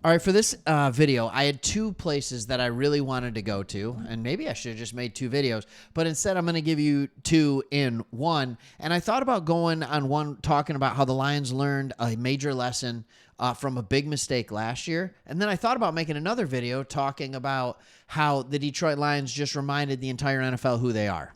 All right, for this video, I had two places that I really wanted to go to, and maybe I should have just made two videos, but instead I'm going to give you two in one. And I thought about going on one talking about how the Lions learned a major lesson from a big mistake last year. And then I thought about making another video talking about how the Detroit Lions just reminded the entire NFL who they are.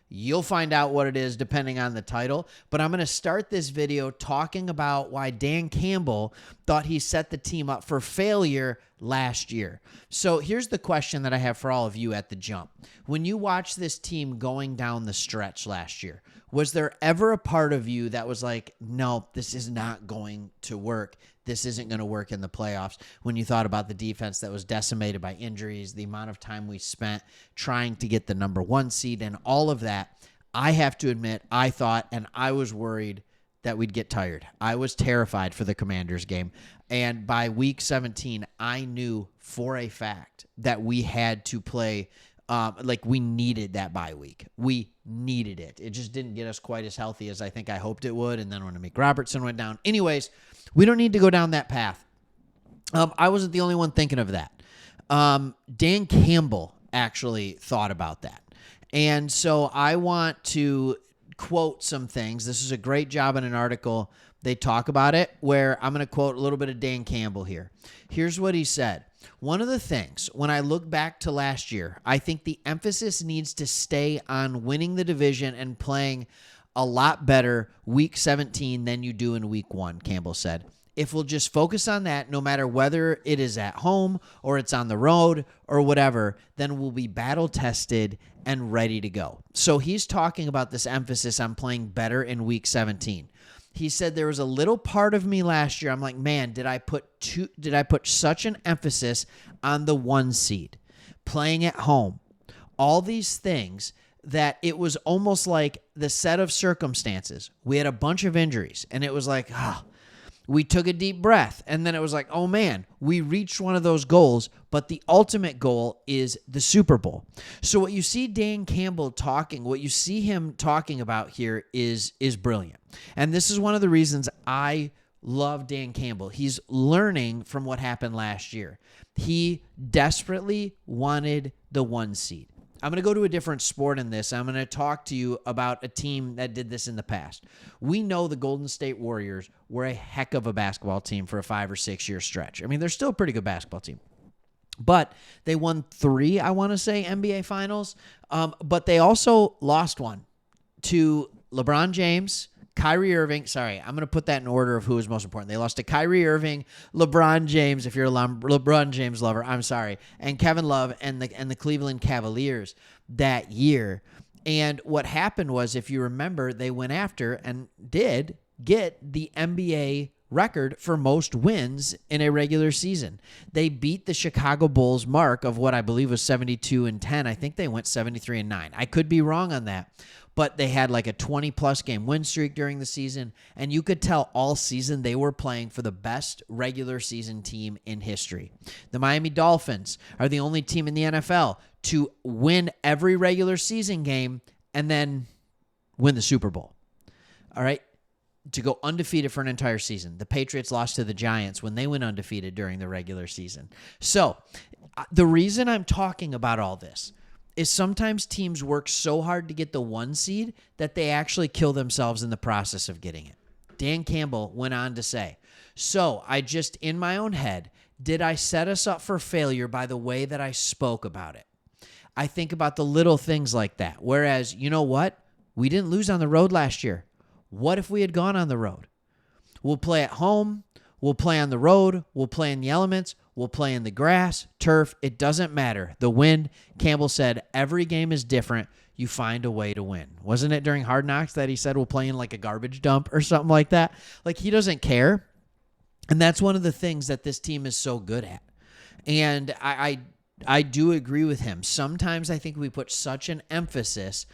You'll find out what it is depending on the title, but I'm going to start this video talking about why Dan Campbell thought he set the team up for failure last year. So here's the question that I have for all of you at the jump. When you watch this team going down the stretch last year, was there ever a part of you that was like, no, this is not going to work? This isn't going to work in the playoffs, when you thought about the defense that was decimated by injuries, the amount of time we spent trying to get the number one seed and all of that? I have to admit, I thought and I was worried that we'd get tired. I was terrified for the Commanders game. And by week 17, I knew for a fact that we had to play we needed that bye week. We needed it. It just didn't get us quite as healthy as I think I hoped it would. And then when Mick Robertson went down. Anyways, we don't need to go down that path. I wasn't the only one thinking of that. Dan Campbell actually thought about that. And so I want to quote some things. This is a great job in an article. They talk about it, where I'm going to quote a little bit of Dan Campbell here. Here's what he said. One of the things, when I look back to last year, I think the emphasis needs to stay on winning the division and playing a lot better week 17 than you do in week 1, Campbell said. If we'll just focus on that, no matter whether it is at home or it's on the road or whatever, then we'll be battle-tested and ready to go. So he's talking about this emphasis on playing better in week 17. He said there was a little part of me last year. I'm like, man, did I put such an emphasis on the 1 seed, playing at home, all these things, that it was almost like the set of circumstances. We had a bunch of injuries, and it was like, we took a deep breath, and then it was like, oh man, we reached one of those goals, but the ultimate goal is the Super Bowl. So what you see Dan Campbell talking, what you see him talking about here is brilliant. And this is one of the reasons I love Dan Campbell. He's learning from what happened last year. He desperately wanted the 1 seed. I'm going to go to a different sport in this. I'm going to talk to you about a team that did this in the past. We know the Golden State Warriors were a heck of a basketball team for a 5 or 6 year stretch. I mean, they're still a pretty good basketball team. But they won 3, I want to say, NBA Finals. But they also lost one to LeBron James, Kyrie Irving. Sorry, I'm going to put that in order of who is most important. They lost to Kyrie Irving, LeBron James, if you're a LeBron James lover, I'm sorry, and Kevin Love and the Cleveland Cavaliers that year. And what happened was, if you remember, they went after and did get the NBA record for most wins in a regular season. They beat the Chicago Bulls mark of what I believe was 72-10. I think they went 73-9. I could be wrong on that. But they had like a 20-plus game win streak during the season, and you could tell all season they were playing for the best regular season team in history. The Miami Dolphins are the only team in the NFL to win every regular season game and then win the Super Bowl. All right? To go undefeated for an entire season. The Patriots lost to the Giants when they went undefeated during the regular season. So the reason I'm talking about all this is sometimes teams work so hard to get the 1 seed that they actually kill themselves in the process of getting it. Dan Campbell went on to say, so I just, in my own head, did I set us up for failure by the way that I spoke about it? I think about the little things like that. Whereas, you know what? We didn't lose on the road last year. What if we had gone on the road? We'll play at home. We'll play on the road. We'll play in the elements. We'll play in the grass, turf. It doesn't matter. The wind, Campbell said, every game is different. You find a way to win. Wasn't it during Hard Knocks that he said we'll play in like a garbage dump or something like that? Like, he doesn't care. And that's one of the things that this team is so good at. And I do agree with him. Sometimes I think we put such an emphasis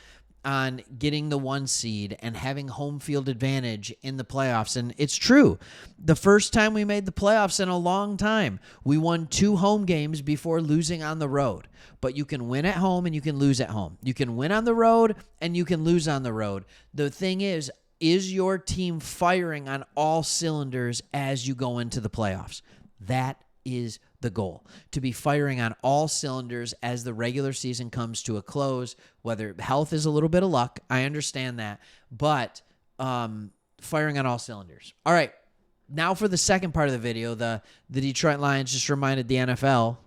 on getting the 1 seed and having home field advantage in the playoffs. And it's true. The first time we made the playoffs in a long time, we won 2 home games before losing on the road. But you can win at home and you can lose at home. You can win on the road and you can lose on the road. The thing is your team firing on all cylinders as you go into the playoffs? That is the goal, to be firing on all cylinders as the regular season comes to a close. Whether health is a little bit of luck, I understand that, but firing on all cylinders. All right, now for the second part of the video, the Detroit Lions just reminded the NFL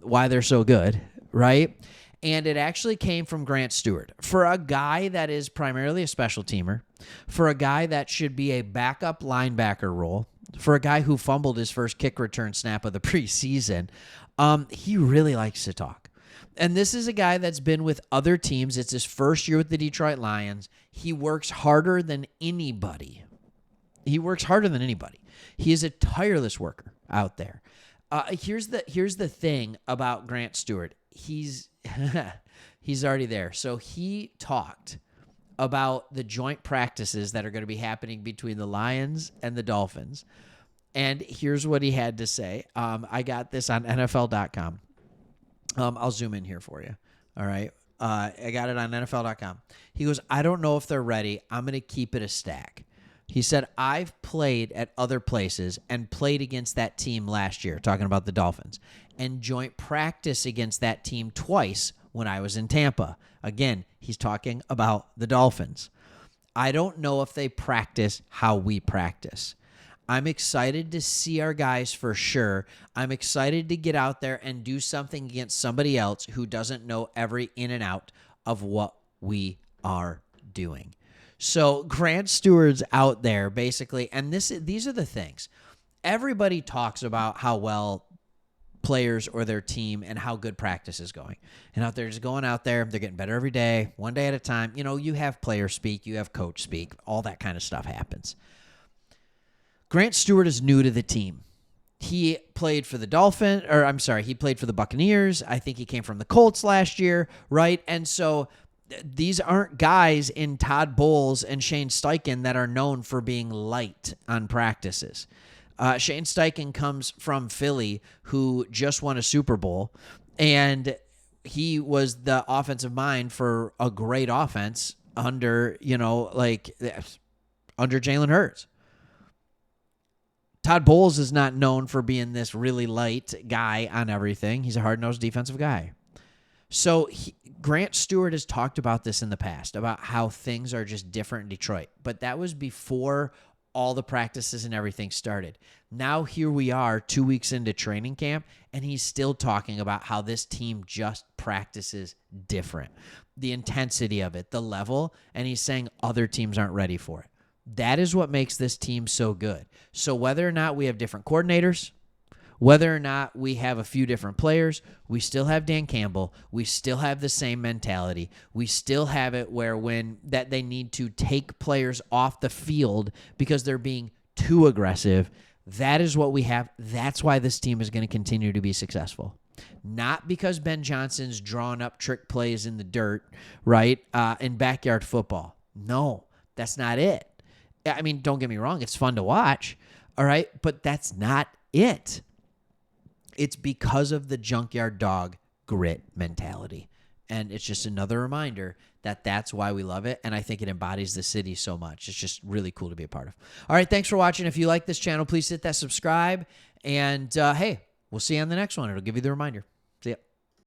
why they're so good, right? And it actually came from Grant Stewart. For a guy that is primarily a special teamer, for a guy that should be a backup linebacker role, for a guy who fumbled his first kick return snap of the preseason, he really likes to talk. And this is a guy that's been with other teams. It's his first year with the Detroit Lions. He works harder than anybody. He is a tireless worker out there. Here's the thing about Grant Stewart. He's already there. So he talked about the joint practices that are going to be happening between the Lions and the Dolphins. And here's what he had to say. I got this on NFL.com. I'll zoom in here for you. All right. I got it on NFL.com. He goes, I don't know if they're ready. I'm going to keep it a stack. He said, I've played at other places and played against that team last year, talking about the Dolphins, and joint practice against that team twice when I was in Tampa. Again, he's talking about the Dolphins. I don't know if they practice how we practice. I'm excited to see our guys for sure. I'm excited to get out there and do something against somebody else who doesn't know every in and out of what we are doing. So Grant Stewart's out there basically, and these are the things. Everybody talks about how well players or their team and how good practice is going. And out there, just going out there, they're getting better every day, one day at a time. You know, you have player speak, you have coach speak, all that kind of stuff happens. Grant Stewart is new to the team. He played for the he played for the Buccaneers. I think he came from the Colts last year, right? And so these aren't guys in Todd Bowles and Shane Steichen that are known for being light on practices. Shane Steichen comes from Philly, who just won a Super Bowl, and he was the offensive mind for a great offense under Jalen Hurts. Todd Bowles is not known for being this really light guy on everything. He's a hard-nosed defensive guy. So Grant Stewart has talked about this in the past, about how things are just different in Detroit. But that was before all the practices and everything started. Now here we are 2 weeks into training camp, and he's still talking about how this team just practices different. The intensity of it, the level, and he's saying other teams aren't ready for it. That is what makes this team so good. So whether or not we have different coordinators, whether or not we have a few different players, we still have Dan Campbell. We still have the same mentality. We still have it where that they need to take players off the field because they're being too aggressive. That is what we have. That's why this team is going to continue to be successful. Not because Ben Johnson's drawing up trick plays in the dirt, right, in backyard football. No, that's not it. I mean, don't get me wrong. It's fun to watch, all right, but that's not it. It's because of the junkyard dog grit mentality. And it's just another reminder that that's why we love it. And I think it embodies the city so much. It's just really cool to be a part of. All right, thanks for watching. If you like this channel, please hit that subscribe. And hey, we'll see you on the next one. It'll give you the reminder.